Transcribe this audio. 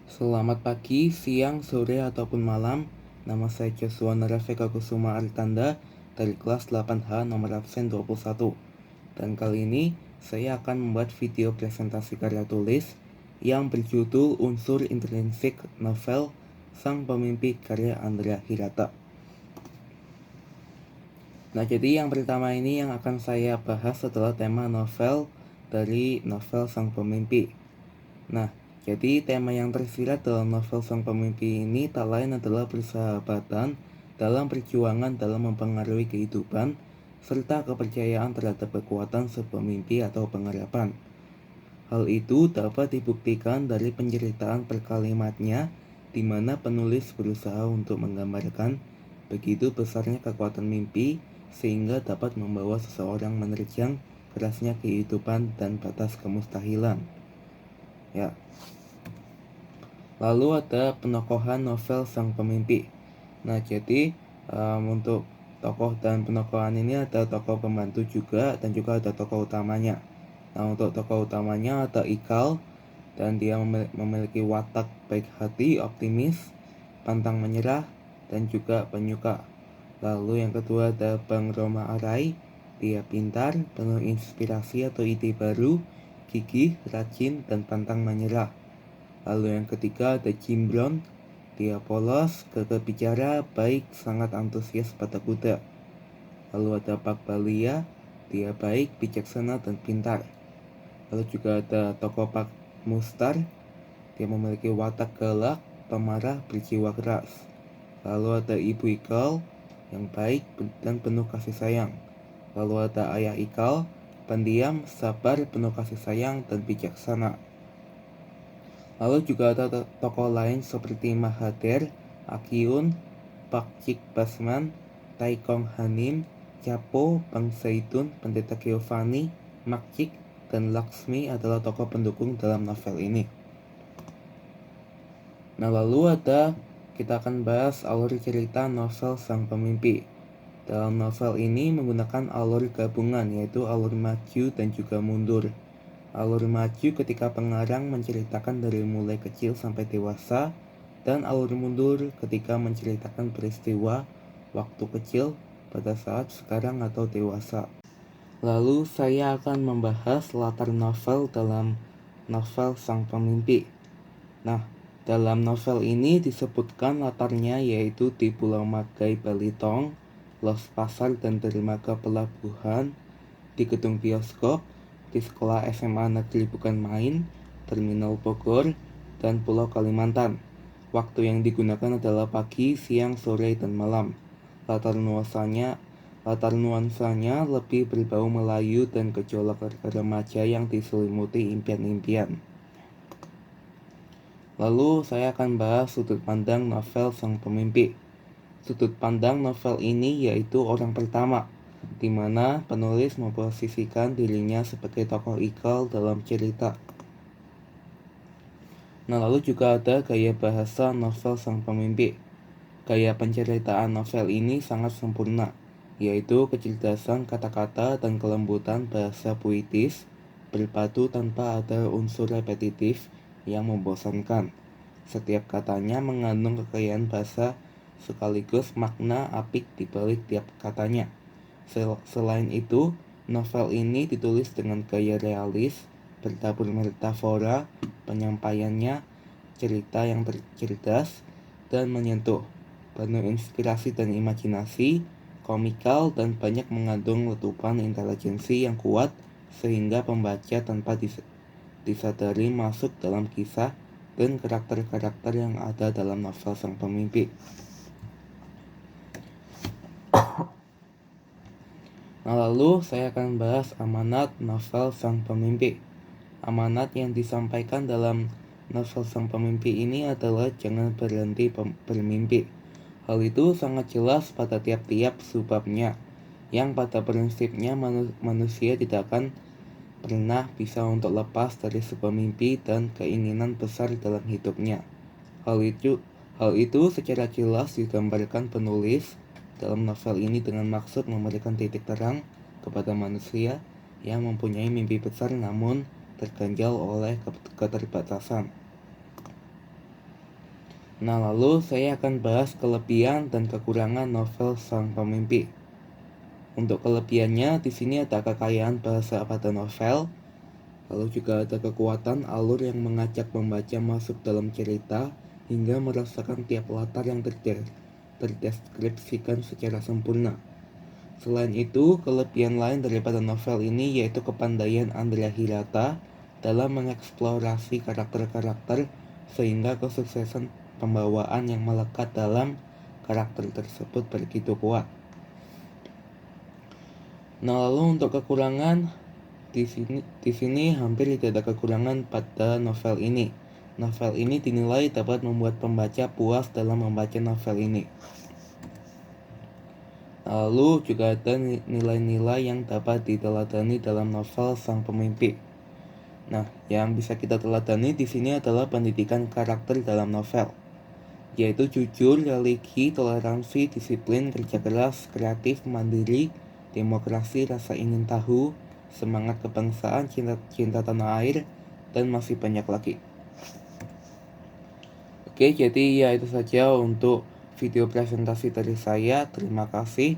Selamat pagi, siang, sore, ataupun malam. Nama saya Joshua Narafeka Kusuma Aritanda dari kelas 8H nomor absen 21. Dan kali ini saya akan membuat video presentasi karya tulis yang berjudul Unsur Intrinsik Novel Sang Pemimpi karya Andrea Hirata. Nah, jadi yang pertama ini yang akan saya bahas adalah tema novel dari novel Sang Pemimpi. Nah, jadi tema yang tersirat dalam novel Sang Pemimpi ini tak lain adalah persahabatan dalam perjuangan dalam mempengaruhi kehidupan, serta kepercayaan terhadap kekuatan sebuah mimpi atau pengharapan. Hal itu dapat dibuktikan dari penceritaan per kalimatnya, di mana penulis berusaha untuk menggambarkan begitu besarnya kekuatan mimpi, sehingga dapat membawa seseorang menerjang kerasnya kehidupan dan batas kemustahilan. Ya. Lalu ada penokohan novel Sang Pemimpi. Nah, jadi untuk tokoh dan penokohan ini ada tokoh pembantu juga dan juga ada tokoh utamanya. Nah, untuk tokoh utamanya ada Ikal, dan dia memiliki watak baik hati, optimis, pantang menyerah, dan juga penyuka. Lalu yang kedua ada Bang Roma Arai, dia pintar, penuh inspirasi atau ide baru, gigih, rajin, dan pantang menyerah. Lalu yang ketiga ada Jim Brown, dia polos, gagah bicara, baik, sangat antusias pada kuda. Lalu ada Pak Balia, dia baik, bijaksana, dan pintar. Lalu juga ada tokoh Pak Mustar, dia memiliki watak galak, pemarah, berjiwa keras. Lalu ada Ibu Ikal, yang baik dan penuh kasih sayang. Lalu ada Ayah Ikal, pendiam, sabar, penuh kasih sayang, dan bijaksana. Lalu juga ada tokoh lain seperti Mahathir, Akyun, Pak Cik Basman, Taikong Hanim, Chapo, Bang Zaitun, Pendeta Giovanni, Makcik, dan Laksmi adalah tokoh pendukung dalam novel ini. Nah, lalu kita akan bahas alur cerita novel Sang Pemimpi. Dalam novel ini menggunakan alur gabungan, yaitu alur maju dan juga mundur. Alur maju ketika pengarang menceritakan dari mulai kecil sampai dewasa, dan alur mundur ketika menceritakan peristiwa waktu kecil pada saat sekarang atau dewasa. Lalu saya akan membahas latar novel dalam novel Sang Pemimpi. Nah, dalam novel ini disebutkan latarnya yaitu di Pulau Magai Balitong, Los Pasar dan dermaga pelabuhan, di gedung bioskop, di sekolah SMA Negeri Bukan Main, Terminal Bogor, dan Pulau Kalimantan. Waktu yang digunakan adalah pagi, siang, sore, dan malam. Latar nuansanya lebih berbau Melayu dan gejolak remaja yang diselimuti impian-impian. Lalu saya akan bahas sudut pandang novel Sang Pemimpi. Sudut pandang novel ini yaitu orang pertama, di mana penulis memposisikan dirinya sebagai tokoh Ikal dalam cerita. Nah, lalu juga ada gaya bahasa novel Sang Pemimpi. Gaya penceritaan novel ini sangat sempurna, yaitu kecerdasan kata-kata dan kelembutan bahasa puitis, berpadu tanpa ada unsur repetitif yang membosankan. Setiap katanya mengandung kekayaan bahasa sekaligus makna apik di balik tiap katanya. Selain itu, novel ini ditulis dengan gaya realis, bertabur metafora, penyampaiannya cerita yang cerdas dan menyentuh, penuh inspirasi dan imajinasi, komikal, dan banyak mengandung letupan intelijensi yang kuat sehingga pembaca tanpa disadari masuk dalam kisah dan karakter-karakter yang ada dalam novel Sang Pemimpi. Nah, lalu saya akan bahas amanat novel Sang Pemimpi. Amanat yang disampaikan dalam novel Sang Pemimpi ini adalah jangan berhenti bermimpi. Hal itu sangat jelas pada tiap-tiap subbabnya, yang pada prinsipnya manusia tidak akan pernah bisa untuk lepas dari sebuah mimpi dan keinginan besar dalam hidupnya. Hal itu secara jelas digambarkan penulis dalam novel ini dengan maksud memberikan titik terang kepada manusia yang mempunyai mimpi besar namun terganjal oleh keterbatasan. Nah, lalu saya akan bahas kelebihan dan kekurangan novel Sang Pemimpi. Untuk kelebihannya, di sini ada kekayaan bahasa pada novel, lalu juga ada kekuatan alur yang mengajak pembaca masuk dalam cerita hingga merasakan tiap latar yang terdeskripsikan secara sempurna. Selain itu, kelebihan lain daripada novel ini yaitu kepandaian Andrea Hirata dalam mengeksplorasi karakter-karakter sehingga kesuksesan pembawaan yang melekat dalam karakter tersebut begitu kuat. Nah, lalu untuk kekurangan di sini hampir tidak ada kekurangan pada novel ini. Novel ini dinilai dapat membuat pembaca puas dalam membaca novel ini. Lalu juga ada nilai-nilai yang dapat diteladani dalam novel Sang Pemimpi. Nah, yang bisa kita teladani di sini adalah pendidikan karakter dalam novel, yaitu jujur, religi, toleransi, disiplin, kerja keras, kreatif, mandiri, demokrasi, rasa ingin tahu, semangat kebangsaan, cinta tanah air, dan masih banyak lagi. Oke, jadi ya itu saja untuk video presentasi dari saya. Terima kasih.